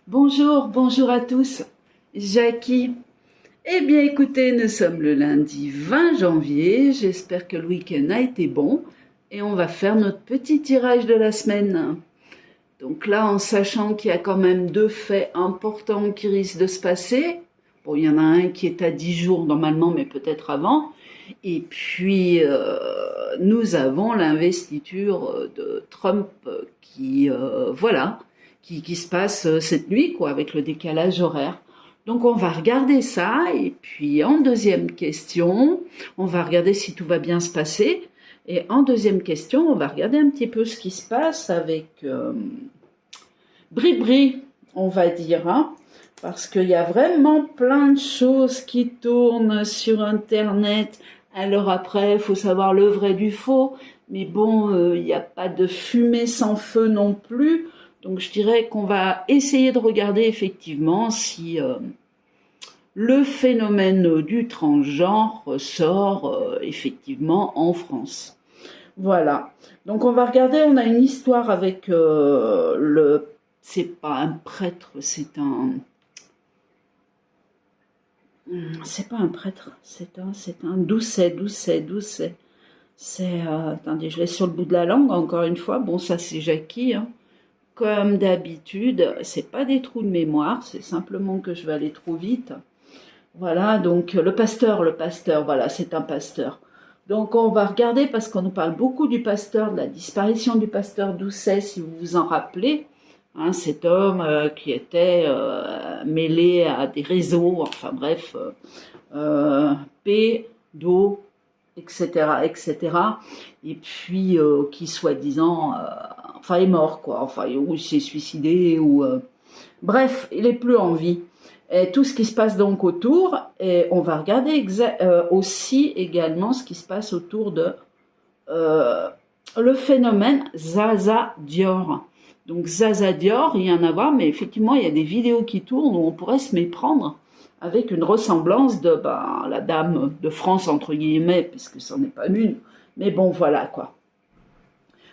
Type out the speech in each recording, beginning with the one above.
Bonjour, bonjour à tous. Jackie. Eh bien écoutez, nous sommes le lundi 20 janvier. J'espère que le week-end a été bon. Et on va faire notre petit tirage de la semaine. Donc là, en sachant qu'il y a quand même deux faits importants qui risquent de se passer. Bon, il y en a un qui est à 10 jours normalement, mais peut-être avant. Et puis, nous avons l'investiture de Trump qui se passe cette nuit, quoi, avec le décalage horaire. Donc, on va regarder ça. Et puis, en deuxième question, on va regarder si tout va bien se passer. Et en deuxième question, on va regarder un petit peu ce qui se passe avec Bribri, on va dire, hein, parce qu'il y a vraiment plein de choses qui tournent sur Internet. Alors après, il faut savoir le vrai du faux, mais bon, il n'y a pas de fumée sans feu non plus. Donc je dirais qu'on va essayer de regarder effectivement si le phénomène du transgenre sort effectivement en France. Voilà. Donc on va regarder, on a une histoire avec c'est pas un prêtre, c'est pas un prêtre, c'est un doucet. Attendez, je l'ai sur le bout de la langue encore une fois. Bon, ça c'est Jackie, hein. Comme d'habitude, c'est pas des trous de mémoire, c'est simplement que je vais aller trop vite. Voilà, donc le pasteur, voilà, c'est un pasteur. Donc on va regarder parce qu'on nous parle beaucoup du pasteur, de la disparition du pasteur Doucet, si vous vous en rappelez. Hein, cet homme qui était mêlé à des réseaux, enfin bref, pédo, etc., etc. Et puis qui soi-disant, enfin est mort quoi, enfin ou il s'est suicidé ou bref, il est plus en vie. Et tout ce qui se passe donc autour, et on va regarder aussi également ce qui se passe autour de euh, le phénomène Zaza Dior. Donc Zaza Dior, il y en a à voir, mais effectivement il y a des vidéos qui tournent où on pourrait se méprendre avec une ressemblance de la dame de France entre guillemets, puisque ce n'est pas une, mais bon voilà quoi.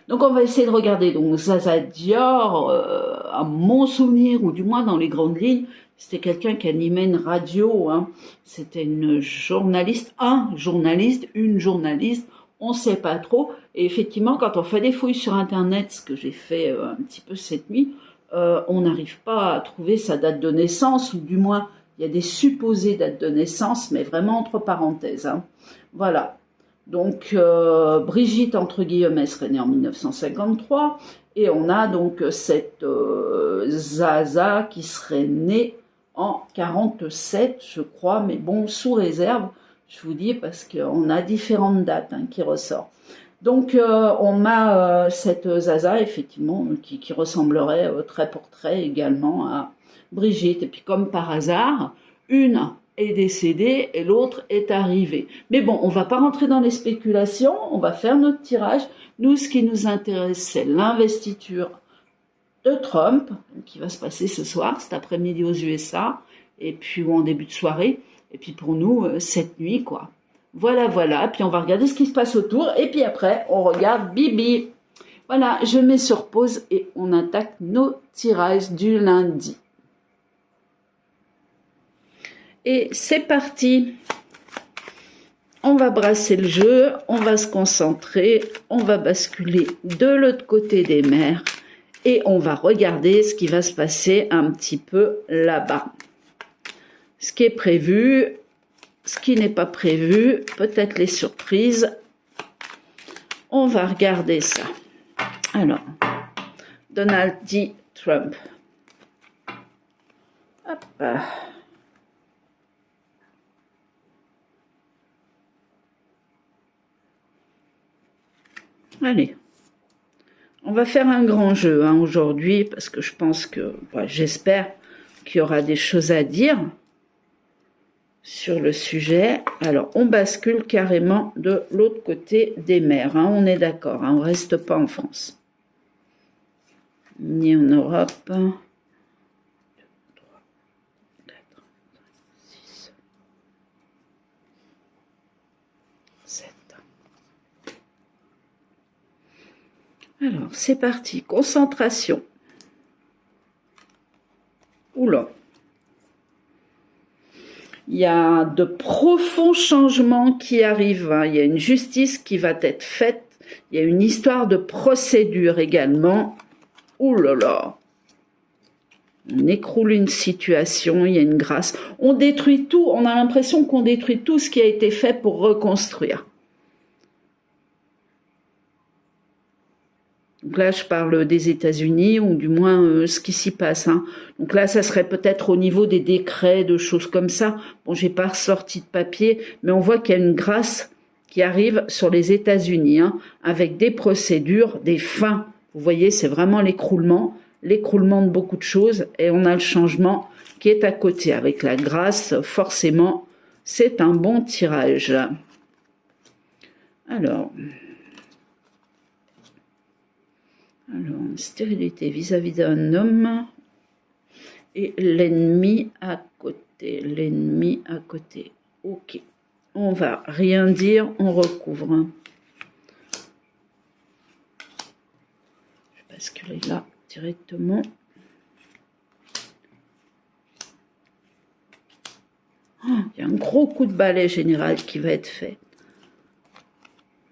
Donc on va essayer de regarder. Donc Zaza Dior, à mon souvenir, ou du moins dans les grandes lignes, c'était quelqu'un qui animait une radio. Hein. C'était une journaliste, une journaliste, on ne sait pas trop. Et effectivement, quand on fait des fouilles sur Internet, ce que j'ai fait un petit peu cette nuit, on n'arrive pas à trouver sa date de naissance, ou du moins, il y a des supposées dates de naissance, mais vraiment entre parenthèses. Hein. Voilà. Donc Brigitte entre guillemets serait née en 1953 et on a donc cette Zaza qui serait née en 47 je crois, mais bon sous réserve je vous dis parce qu'on a différentes dates qui ressortent. Donc on a cette Zaza effectivement qui ressemblerait trait pour trait également à Brigitte et puis comme par hasard une est décédée et l'autre est arrivée. Mais bon, on va pas rentrer dans les spéculations, on va faire notre tirage. Nous, ce qui nous intéresse, c'est l'investiture de Trump, qui va se passer ce soir, cet après-midi aux USA, et puis ou en début de soirée, et puis pour nous, cette nuit, quoi. Voilà, voilà, puis on va regarder ce qui se passe autour, et puis après, on regarde Bibi. Voilà, je mets sur pause et on attaque nos tirages du lundi. Et c'est parti. On va brasser le jeu, on va se concentrer, on va basculer de l'autre côté des mers et on va regarder ce qui va se passer un petit peu là-bas. Ce qui est prévu, ce qui n'est pas prévu, peut-être les surprises. On va regarder ça. Alors, Donald J. Trump. Hop. Allez, on va faire un grand jeu aujourd'hui parce que je pense que, j'espère qu'il y aura des choses à dire sur le sujet. Alors, on bascule carrément de l'autre côté des mers. On est d'accord, on ne reste pas en France. Ni en Europe. 2, 3, 4, 5, 6, 7. Alors, c'est parti. Concentration. Oula. Il y a de profonds changements qui arrivent. Hein. Il y a une justice qui va être faite. Il y a une histoire de procédure également. Ouh là là. On écroule une situation, il y a une grâce. On détruit tout, on a l'impression qu'on détruit tout ce qui a été fait pour reconstruire. Donc là, je parle des États-Unis, ou du moins ce qui s'y passe. Hein. Donc là, ça serait peut-être au niveau des décrets, de choses comme ça. Bon, j'ai pas ressorti de papier, mais on voit qu'il y a une grâce qui arrive sur les États-Unis, hein, avec des procédures, des fins. Vous voyez, c'est vraiment l'écroulement de beaucoup de choses, et on a le changement qui est à côté. Avec la grâce, forcément, c'est un bon tirage. Alors, stérilité vis-à-vis d'un homme et l'ennemi à côté. L'ennemi à côté. Ok. On va rien dire, on recouvre. Hein. Je vais basculer là directement. Oh, il y a un gros coup de balai général qui va être fait.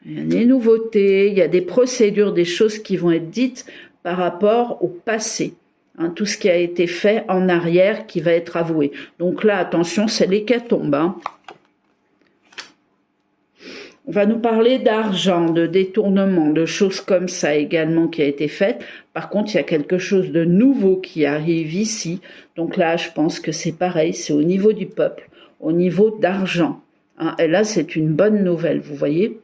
Il y a des nouveautés, il y a des procédures, des choses qui vont être dites par rapport au passé. Hein, tout ce qui a été fait en arrière qui va être avoué. Donc là, attention, c'est l'hécatombe. Hein. On va nous parler d'argent, de détournement, de choses comme ça également qui a été fait. Par contre, il y a quelque chose de nouveau qui arrive ici. Donc là, je pense que c'est pareil, c'est au niveau du peuple, au niveau d'argent. Hein, et là, c'est une bonne nouvelle, vous voyez.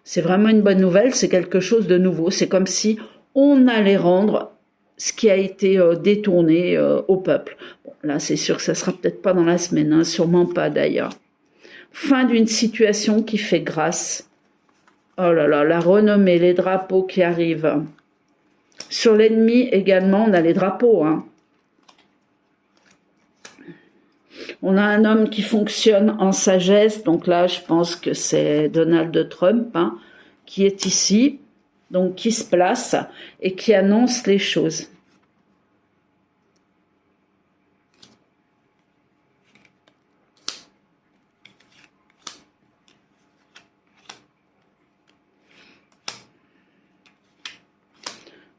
C'est vraiment une bonne nouvelle, c'est quelque chose de nouveau. C'est comme si on allait rendre ce qui a été détourné au peuple. Bon, là, c'est sûr que ça sera peut-être pas dans la semaine, hein, sûrement pas d'ailleurs. Fin d'une situation qui fait grâce. Oh là là, la renommée, les drapeaux qui arrivent. Sur l'ennemi également, on a les drapeaux. Hein. On a un homme qui fonctionne en sagesse, donc là, je pense que c'est Donald Trump, hein, qui est ici, donc qui se place et qui annonce les choses.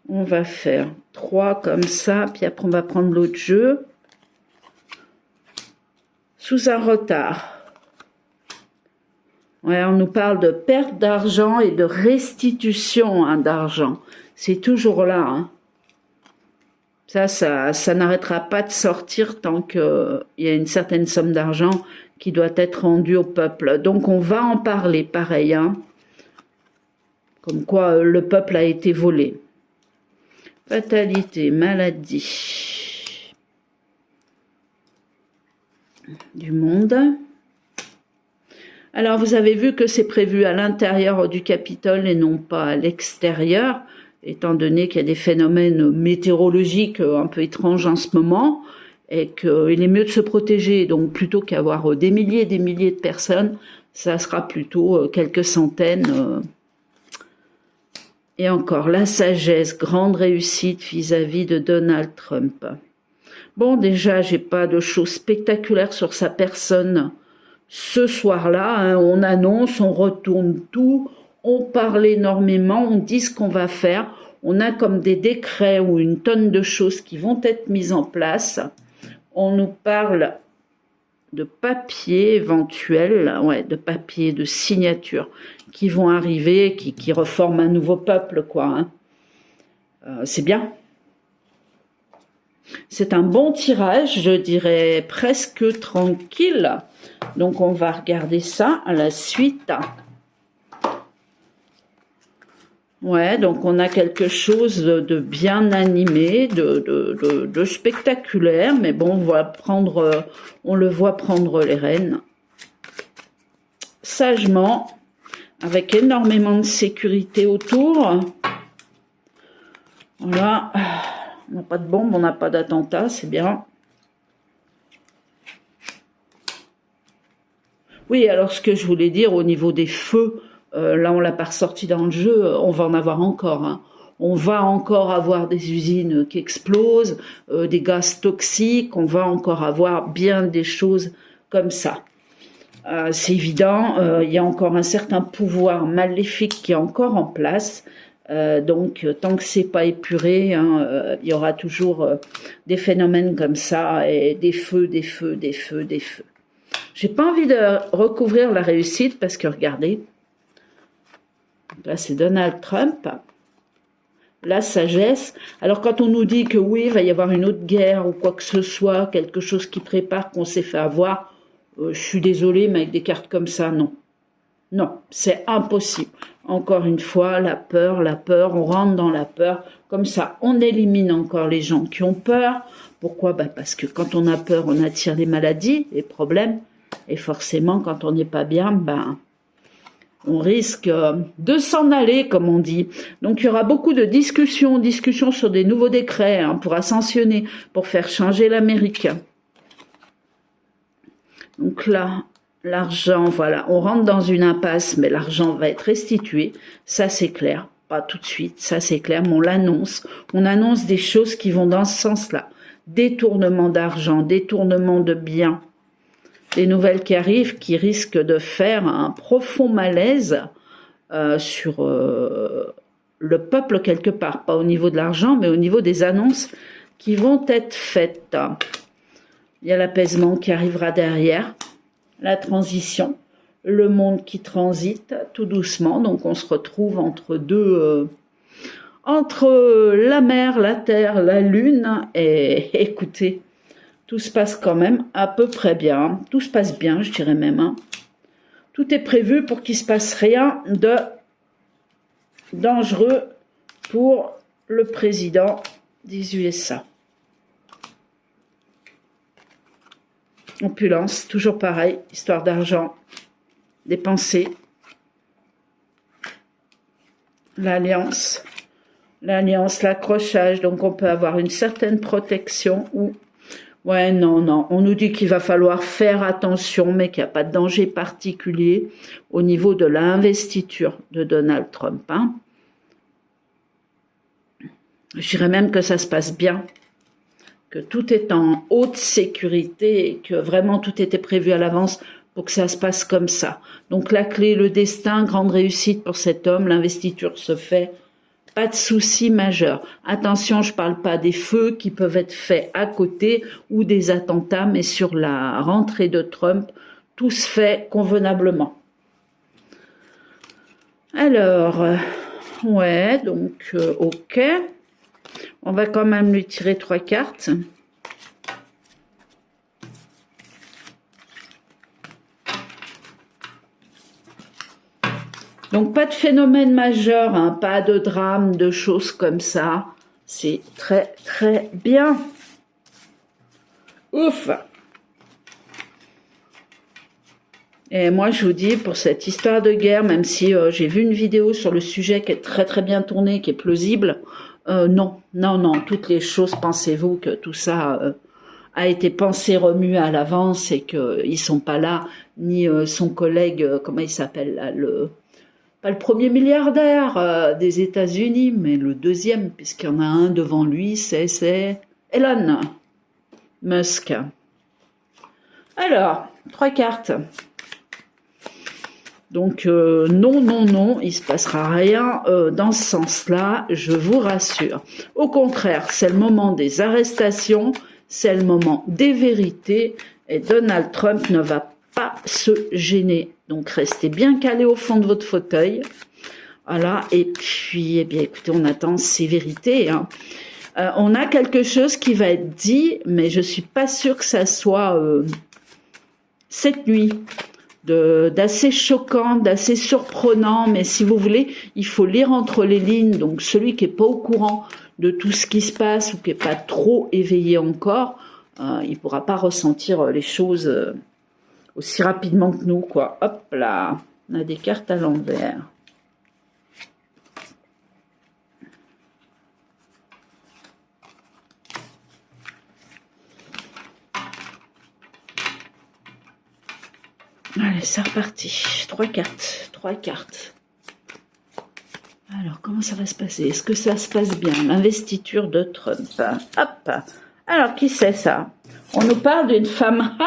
On va faire 3 comme ça, puis après on va prendre l'autre jeu. Sous un retard. Ouais, on nous parle de perte d'argent et de restitution hein, d'argent. C'est toujours là. Hein. Ça n'arrêtera pas de sortir tant qu'il y a une certaine somme d'argent qui doit être rendue au peuple. Donc on va en parler, pareil. Hein. Comme quoi le peuple a été volé. Fatalité, maladie. Du monde. Alors, vous avez vu que c'est prévu à l'intérieur du Capitole et non pas à l'extérieur, étant donné qu'il y a des phénomènes météorologiques un peu étranges en ce moment, et qu'il est mieux de se protéger. Donc, plutôt qu'avoir des milliers et des milliers de personnes, ça sera plutôt quelques centaines. Et encore, la sagesse, grande réussite vis-à-vis de Donald Trump. Bon, déjà, j'ai pas de choses spectaculaires sur sa personne ce soir-là. Hein, on annonce, on retourne tout, on parle énormément, on dit ce qu'on va faire. On a comme des décrets ou une tonne de choses qui vont être mises en place. On nous parle de papiers éventuels, ouais, de papiers, de signatures qui vont arriver, qui reforment un nouveau peuple, quoi. Hein. C'est bien. C'est un bon tirage, je dirais presque tranquille. Donc on va regarder ça à la suite. Ouais, donc on a quelque chose de bien animé, de spectaculaire, mais bon, on le voit prendre les rênes. Sagement, avec énormément de sécurité autour. Voilà. On n'a pas de bombe, on n'a pas d'attentat, c'est bien. Oui, alors ce que je voulais dire au niveau des feux, là on l'a pas ressorti dans le jeu, on va en avoir encore. Hein. on va encore avoir des usines qui explosent, des gaz toxiques, on va encore avoir bien des choses comme ça. C'est évident, il y a encore un certain pouvoir maléfique qui est encore en place. Donc, tant que c'est pas épuré, hein, il y aura toujours des phénomènes comme ça, et des feux, des feux, des feux, des feux. J'ai pas envie de recouvrir la réussite parce que regardez, là c'est Donald Trump, la sagesse. Alors quand on nous dit que oui, il va y avoir une autre guerre ou quoi que ce soit, quelque chose qui prépare, qu'on s'est fait avoir, je suis désolée, mais avec des cartes comme ça, non. Non, c'est impossible. Encore une fois, la peur, on rentre dans la peur. Comme ça, on élimine encore les gens qui ont peur. Pourquoi? Parce que quand on a peur, on attire les maladies, les problèmes. Et forcément, quand on n'est pas bien, on risque de s'en aller, comme on dit. Donc, il y aura beaucoup de discussions sur des nouveaux décrets pour ascensionner, pour faire changer l'Amérique. Donc là, l'argent, voilà, on rentre dans une impasse, mais l'argent va être restitué, ça c'est clair, pas tout de suite, ça c'est clair, mais on annonce des choses qui vont dans ce sens-là. Détournement d'argent, détournement de biens, des nouvelles qui arrivent qui risquent de faire un profond malaise sur le peuple quelque part, pas au niveau de l'argent, mais au niveau des annonces qui vont être faites. Il y a l'apaisement qui arrivera derrière, la transition, le monde qui transite tout doucement, donc on se retrouve entre deux, entre la mer, la terre, la lune, et écoutez, tout se passe quand même à peu près bien, tout se passe bien, je dirais même. Tout est prévu pour qu'il ne se passe rien de dangereux pour le président des USA. Opulence, toujours pareil, histoire d'argent, dépenser, l'alliance, l'accrochage, donc on peut avoir une certaine protection ou, ouais, non, on nous dit qu'il va falloir faire attention, mais qu'il n'y a pas de danger particulier au niveau de l'investiture de Donald Trump. Je dirais même que ça se passe bien, que tout est en haute sécurité et que vraiment tout était prévu à l'avance pour que ça se passe comme ça. Donc la clé, le destin, grande réussite pour cet homme, l'investiture se fait, pas de souci majeur. Attention, je ne parle pas des feux qui peuvent être faits à côté ou des attentats, mais sur la rentrée de Trump, tout se fait convenablement. Alors, ouais, donc ok. On va quand même lui tirer 3 cartes. Donc, pas de phénomène majeur, pas de drame, de choses comme ça. C'est très, très bien. Ouf! Et moi, je vous dis, pour cette histoire de guerre, même si j'ai vu une vidéo sur le sujet qui est très, très bien tournée, qui est plausible, non, toutes les choses, pensez-vous que tout ça a été pensé, remué à l'avance et qu'ils ne sont pas là, ni son collègue, comment il s'appelle là, pas le premier milliardaire des États-Unis, mais le deuxième, puisqu'il y en a un devant lui, c'est Elon Musk. Alors, 3 cartes. Donc, non, il ne se passera rien dans ce sens-là, je vous rassure. Au contraire, c'est le moment des arrestations, c'est le moment des vérités, et Donald Trump ne va pas se gêner. Donc, restez bien calés au fond de votre fauteuil. Voilà, et puis, eh bien, écoutez, on attend ces vérités. On a quelque chose qui va être dit, mais je ne suis pas sûre que ça soit cette nuit. D'assez choquant, d'assez surprenant, mais si vous voulez, il faut lire entre les lignes. Donc celui qui n'est pas au courant de tout ce qui se passe ou qui n'est pas trop éveillé encore, il ne pourra pas ressentir les choses aussi rapidement que nous, quoi. Hop là, on a des cartes à l'envers. Allez, c'est reparti. 3 cartes. Alors, comment ça va se passer? Est-ce que ça se passe bien? L'investiture de Trump. Hop. Alors, qui c'est ça? On nous parle d'une femme...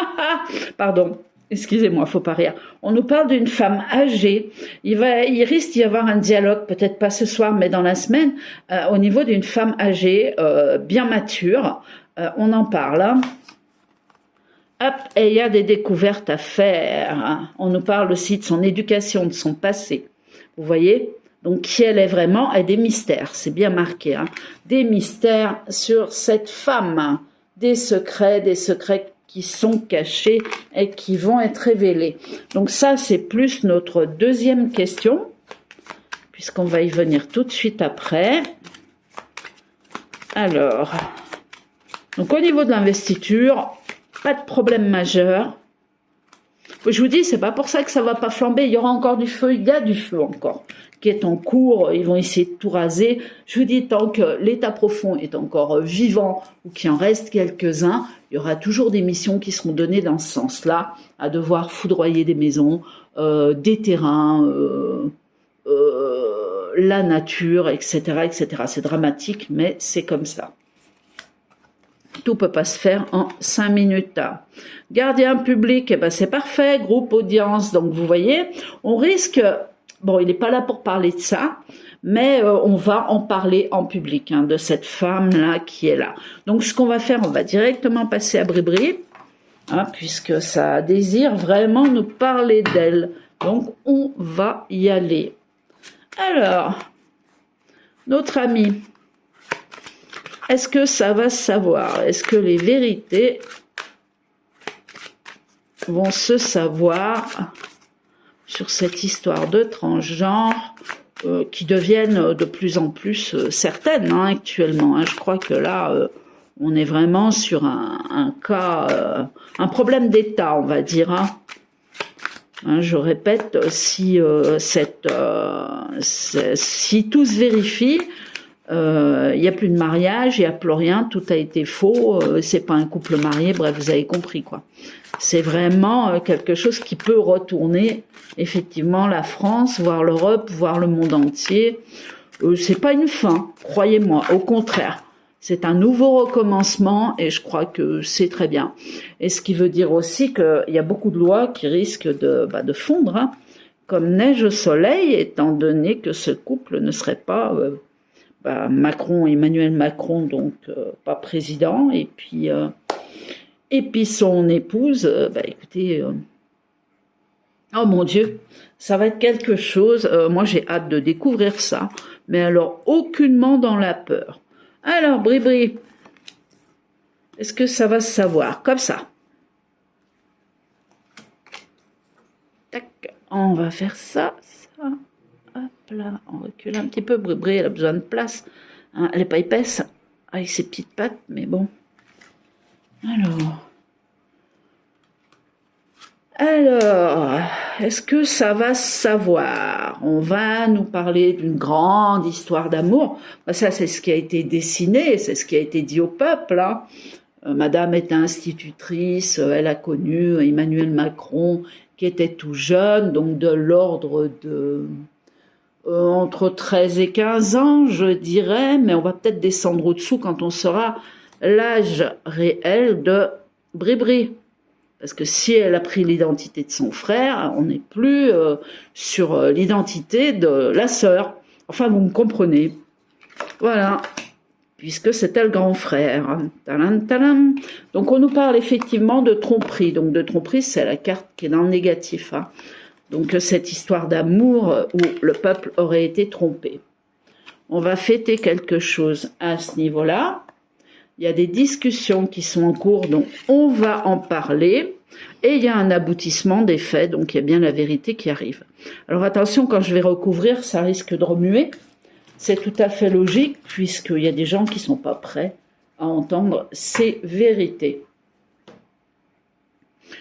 Pardon, excusez-moi, faut pas rire. On nous parle d'une femme âgée. Il risque d'y avoir un dialogue, peut-être pas ce soir, mais dans la semaine, au niveau d'une femme âgée, bien mature. On en parle, hein. Hop, et il y a des découvertes à faire, hein. On nous parle aussi de son éducation, de son passé. Vous voyez? Donc, qui elle est vraiment, et des mystères, c'est bien marqué, hein. Des mystères sur cette femme, des secrets qui sont cachés et qui vont être révélés. Donc ça, c'est plus notre deuxième question, puisqu'on va y venir tout de suite après. Alors, donc au niveau de l'investiture, pas de problème majeur. Je vous dis, c'est pas pour ça que ça va pas flamber. Il y aura encore du feu. Il y a du feu encore qui est en cours. Ils vont essayer de tout raser. Je vous dis, tant que l'état profond est encore vivant ou qu'il en reste quelques-uns, il y aura toujours des missions qui seront données dans ce sens-là, à devoir foudroyer des maisons, des terrains, la nature, etc., etc. C'est dramatique, mais c'est comme ça. Tout peut pas se faire en 5 minutes. Gardien public, eh ben c'est parfait. Groupe audience, donc vous voyez, on risque... Bon, il n'est pas là pour parler de ça, mais on va en parler en public, hein, de cette femme-là qui est là. Donc, ce qu'on va faire, on va directement passer à Bribri, hein, puisque ça désire vraiment nous parler d'elle. Donc, on va y aller. Alors, notre ami, est-ce que ça va se savoir? Est-ce que les vérités vont se savoir sur cette histoire de transgenre qui deviennent de plus en plus certaines, hein, actuellement, hein. Je crois que là, on est vraiment sur un cas, un problème d'État, on va dire, hein. Hein, je répète, si tout se vérifie, il n'y a plus de mariage, il n'y a plus rien, tout a été faux, c'est pas un couple marié, bref, vous avez compris, quoi. C'est vraiment quelque chose qui peut retourner effectivement la France, voire l'Europe, voire le monde entier. C'est pas une fin, croyez-moi, au contraire. C'est un nouveau recommencement et je crois que c'est très bien. Et ce qui veut dire aussi qu'il y a beaucoup de lois qui risquent de fondre, hein, comme neige au soleil, étant donné que ce couple ne serait pas Emmanuel Macron, donc pas président, et puis son épouse, écoutez, oh mon Dieu, ça va être quelque chose, moi j'ai hâte de découvrir ça, mais alors aucunement dans la peur. Alors Bribri, est-ce que ça va se savoir, comme ça? Tac, on va faire ça, hop là, on recule un petit peu, Bribri, elle a besoin de place, hein, elle n'est pas épaisse, avec ses petites pattes, mais bon. Alors, est-ce que ça va se savoir? On va nous parler d'une grande histoire d'amour. Ça, c'est ce qui a été dessiné, c'est ce qui a été dit au peuple, hein. Madame est institutrice, elle a connu Emmanuel Macron, qui était tout jeune, donc de l'ordre de... entre 13 et 15 ans, je dirais, mais on va peut-être descendre au-dessous quand on saura l'âge réel de Bribri. Parce que si elle a pris l'identité de son frère, on n'est plus sur l'identité de la sœur. Enfin, vous me comprenez. Voilà. Puisque c'était le grand frère. Tadam, tadam. Donc, on nous parle effectivement de tromperie. Donc, de tromperie, c'est la carte qui est dans le négatif, hein. Donc, cette histoire d'amour où le peuple aurait été trompé. On va fêter quelque chose à ce niveau-là. Il y a des discussions qui sont en cours, donc on va en parler. Et il y a un aboutissement des faits, donc il y a bien la vérité qui arrive. Alors attention, quand je vais recouvrir, ça risque de remuer. C'est tout à fait logique, puisqu'il y a des gens qui ne sont pas prêts à entendre ces vérités.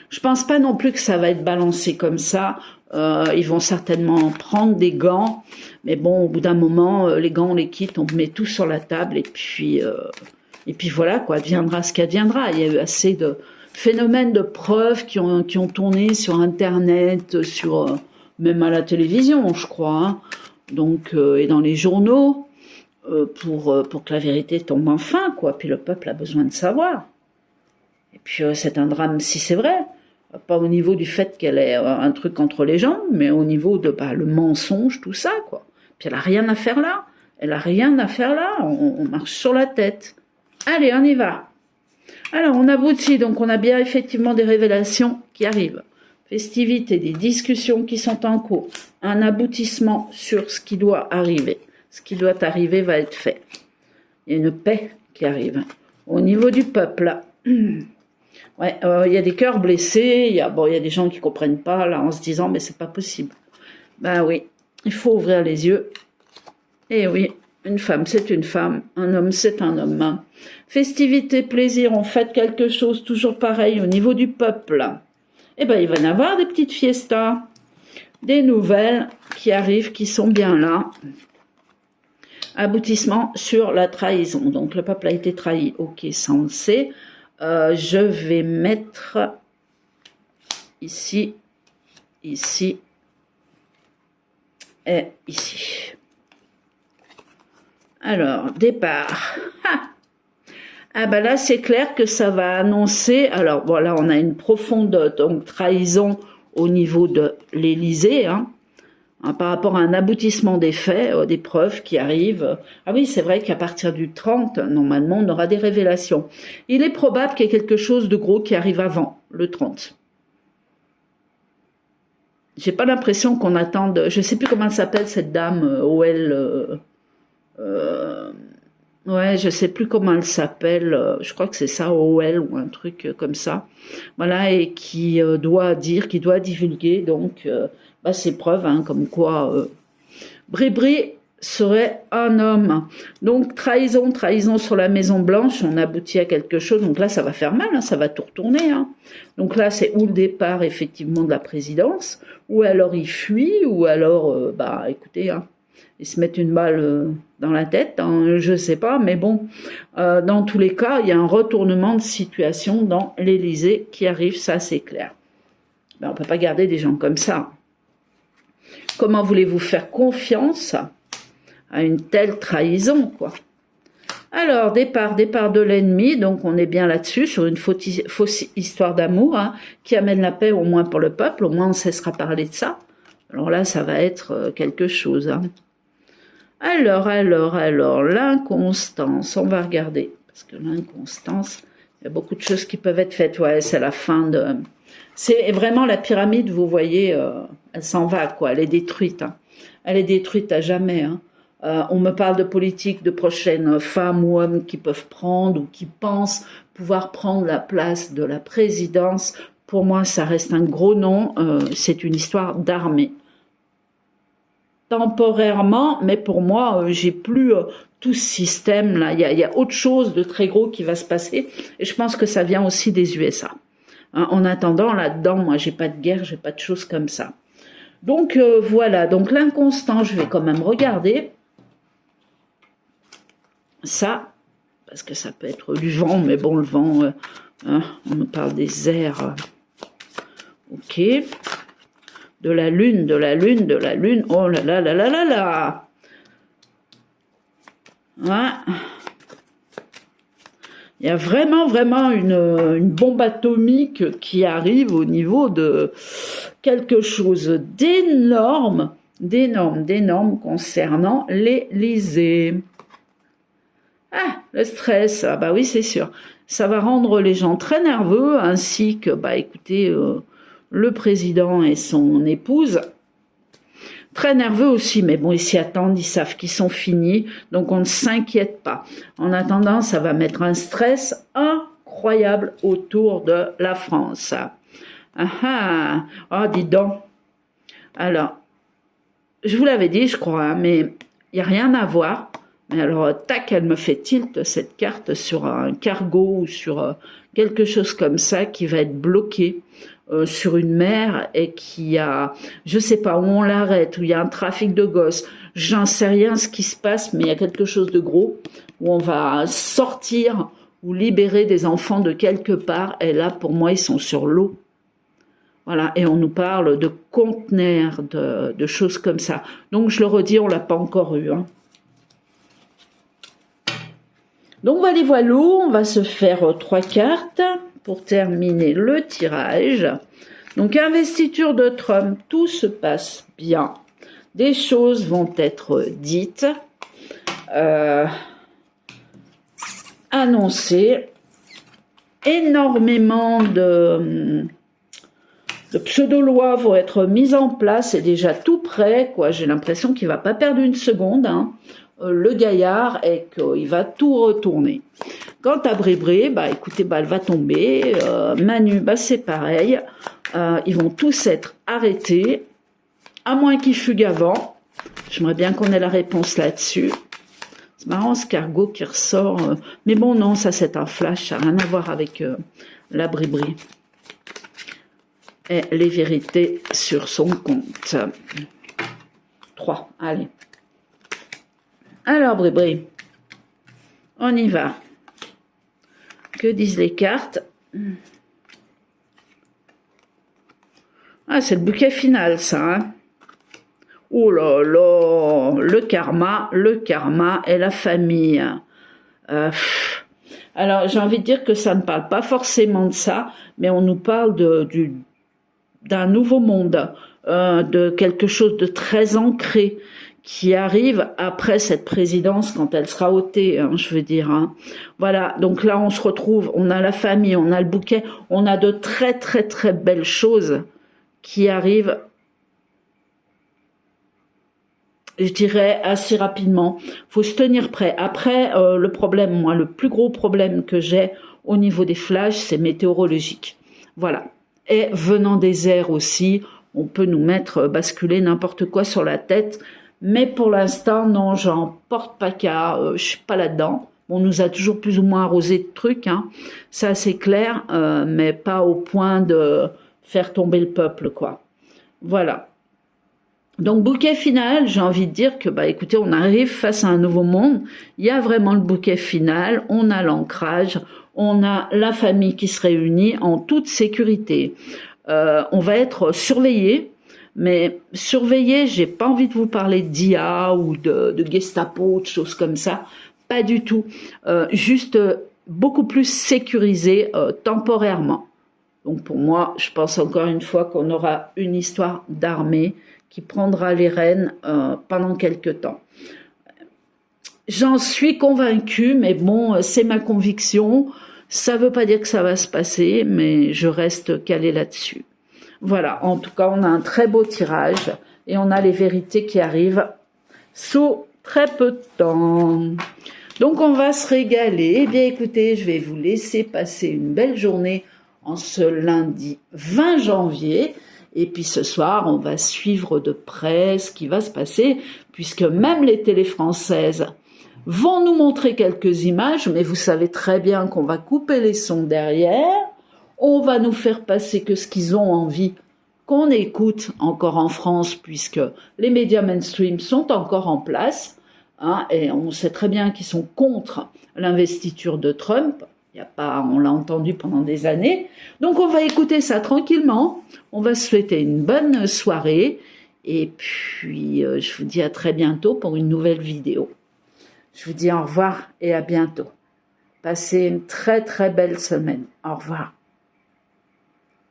Je pense pas non plus que ça va être balancé comme ça. Ils vont certainement prendre des gants. Mais bon, au bout d'un moment, les gants, on les quitte, on met tout sur la table et puis voilà, quoi, viendra ce qu'adviendra. Il y a eu assez de phénomènes de preuves qui ont tourné sur Internet, même à la télévision, je crois, hein. donc, et dans les journaux, pour que la vérité tombe enfin, quoi. Puis le peuple a besoin de savoir. Et puis c'est un drame si c'est vrai. Pas au niveau du fait qu'elle ait un truc entre les jambes, mais au niveau de le mensonge, tout ça, quoi. Puis elle a rien à faire là. Elle a rien à faire là. On marche sur la tête. Allez, on y va. Alors, on aboutit. Donc, on a bien effectivement des révélations qui arrivent. Festivités, des discussions qui sont en cours. Un aboutissement sur ce qui doit arriver. Ce qui doit arriver va être fait. Il y a une paix qui arrive. Au niveau du peuple, là. Ouais, il y a des cœurs blessés. Il y a des gens qui comprennent pas, là, en se disant, mais c'est pas possible. Ben oui, il faut ouvrir les yeux. Et oui, une femme, c'est une femme. Un homme, c'est un homme. Festivité, plaisir, on fête quelque chose, toujours pareil, au niveau du peuple. Eh ben, il va y avoir des petites fiestas. Des nouvelles qui arrivent, qui sont bien là. Aboutissement sur la trahison. Donc, le peuple a été trahi. Ok, ça, on le sait. Je vais mettre ici, ici et ici. Alors, départ. Ah ben là, c'est clair que ça va annoncer... Alors, voilà, on a une profonde donc, trahison au niveau de l'Élysée, par rapport à un aboutissement des faits, des preuves qui arrivent. Ah oui, c'est vrai qu'à partir du 30, normalement, on aura des révélations. Il est probable qu'il y ait quelque chose de gros qui arrive avant le 30. J'ai pas l'impression qu'on attende... Je sais plus comment elle s'appelle, cette dame, OL... ouais, je sais plus comment elle s'appelle, je crois que c'est ça, OL ou un truc comme ça. Voilà, et qui doit dire, qui doit divulguer donc ces preuves, comme quoi Bribri serait un homme. Donc trahison, trahison sur la Maison Blanche, on aboutit à quelque chose, donc là ça va faire mal, ça va tout retourner. Donc là c'est ou le départ effectivement de la présidence, ou alors il fuit, ou alors, écoutez, ils se mettent une balle dans la tête, je sais pas, mais bon, dans tous les cas, il y a un retournement de situation dans l'Élysée qui arrive, ça c'est clair. On peut pas garder des gens comme ça. Comment voulez-vous faire confiance à une telle trahison, quoi? Alors, départ de l'ennemi, donc on est bien là-dessus, sur une fausse histoire d'amour, qui amène la paix au moins pour le peuple, au moins on cessera parler de ça. Alors là, ça va être quelque chose, Alors, l'inconstance, on va regarder, parce que l'inconstance, il y a beaucoup de choses qui peuvent être faites, ouais, c'est la fin de... C'est vraiment la pyramide, vous voyez, elle s'en va, quoi, elle est détruite, elle est détruite à jamais, on me parle de politique, de prochaines femmes ou hommes qui peuvent prendre, ou qui pensent pouvoir prendre la place de la présidence. Pour moi, ça reste un gros nom, c'est une histoire d'armée. Temporairement, mais pour moi, j'ai plus tout ce système-là. Il y a autre chose de très gros qui va se passer, et je pense que ça vient aussi des USA. En attendant, là-dedans, moi, j'ai pas de guerre, j'ai pas de choses comme ça. Donc, voilà. Donc, l'inconstant, je vais quand même regarder ça, parce que ça peut être du vent, mais bon, le vent, on me parle des airs. Ok. De la lune, oh là là là là là là. Ouais. Il y a vraiment une bombe atomique qui arrive au niveau de quelque chose d'énorme concernant l'Élysée. Ah, le stress, ah bah oui, c'est sûr. Ça va rendre les gens très nerveux, ainsi que, écoutez, le président et son épouse, très nerveux aussi, mais bon, ils s'y attendent, ils savent qu'ils sont finis, donc on ne s'inquiète pas. En attendant, ça va mettre un stress incroyable autour de la France. Dis donc. Alors, je vous l'avais dit, je crois, mais il n'y a rien à voir. Mais alors, tac, elle me fait tilt, cette carte, sur un cargo ou sur quelque chose comme ça qui va être bloqué sur une mer et qui a, je sais pas, où on l'arrête, où il y a un trafic de gosses, j'en sais rien ce qui se passe, mais il y a quelque chose de gros, où on va sortir ou libérer des enfants de quelque part, et là, pour moi, ils sont sur l'eau. Voilà, et on nous parle de conteneurs, de choses comme ça. Donc je le redis, on l'a pas encore eu. Hein. Donc voilà, on va se faire 3 cartes pour terminer le tirage. Donc investiture de Trump, tout se passe bien. Des choses vont être dites, annoncées. Énormément de pseudo-lois vont être mises en place, c'est déjà tout prêt, quoi. J'ai l'impression qu'il va pas perdre une seconde, hein, le gaillard, et qu'il va tout retourner. Quant à Bré, bah écoutez, bah elle va tomber. Manu, bah c'est pareil. Ils vont tous être arrêtés, à moins qu'ils fuguent avant. J'aimerais bien qu'on ait la réponse là-dessus. C'est marrant ce cargo qui ressort. Mais bon, non, ça c'est un flash, ça n'a rien à voir avec la Bré. Et les vérités sur son compte. 3, allez. Alors Bré, on y va. Que disent les cartes? Ah, c'est le bouquet final, ça. Hein. Oh là là, le karma et la famille. Alors, j'ai envie de dire que ça ne parle pas forcément de ça, mais on nous parle d'un nouveau monde, de quelque chose de très ancré qui arrive après cette présidence quand elle sera ôtée, hein, je veux dire. Hein. Voilà, donc là on se retrouve, on a la famille, on a le bouquet, on a de très très très belles choses qui arrivent, je dirais, assez rapidement. Faut se tenir prêt. Après, le problème, moi, le plus gros problème que j'ai au niveau des flashs, c'est météorologique. Voilà. Et venant des airs aussi, on peut nous mettre basculer n'importe quoi sur la tête. Mais pour l'instant, non, j'en porte pas cas. Je suis pas là-dedans. On nous a toujours plus ou moins arrosé de trucs, hein. Ça c'est clair, mais pas au point de faire tomber le peuple, quoi. Voilà. Donc, bouquet final, j'ai envie de dire que, bah, écoutez, on arrive face à un nouveau monde. Il y a vraiment le bouquet final, on a l'ancrage, on a la famille qui se réunit en toute sécurité. On va être surveillé, mais surveillé, j'ai pas envie de vous parler d'IA ou de Gestapo, de choses comme ça. Pas du tout. Juste beaucoup plus sécurisé temporairement. Donc, pour moi, je pense encore une fois qu'on aura une histoire d'armée qui prendra les rênes pendant quelques temps. J'en suis convaincue, mais bon, c'est ma conviction. Ça ne veut pas dire que ça va se passer, mais je reste calée là-dessus. Voilà, en tout cas, on a un très beau tirage et on a les vérités qui arrivent sous très peu de temps. Donc, on va se régaler. Eh bien, écoutez, je vais vous laisser passer une belle journée en ce lundi 20 janvier. Et puis ce soir, on va suivre de près ce qui va se passer, puisque même les télés françaises vont nous montrer quelques images, mais vous savez très bien qu'on va couper les sons derrière, on va nous faire passer que ce qu'ils ont envie qu'on écoute encore en France, puisque les médias mainstream sont encore en place, hein, et on sait très bien qu'ils sont contre l'investiture de Trump. On l'a entendu pendant des années. Donc, on va écouter ça tranquillement. On va se souhaiter une bonne soirée. Et puis, je vous dis à très bientôt pour une nouvelle vidéo. Je vous dis au revoir et à bientôt. Passez une très, très belle semaine. Au revoir.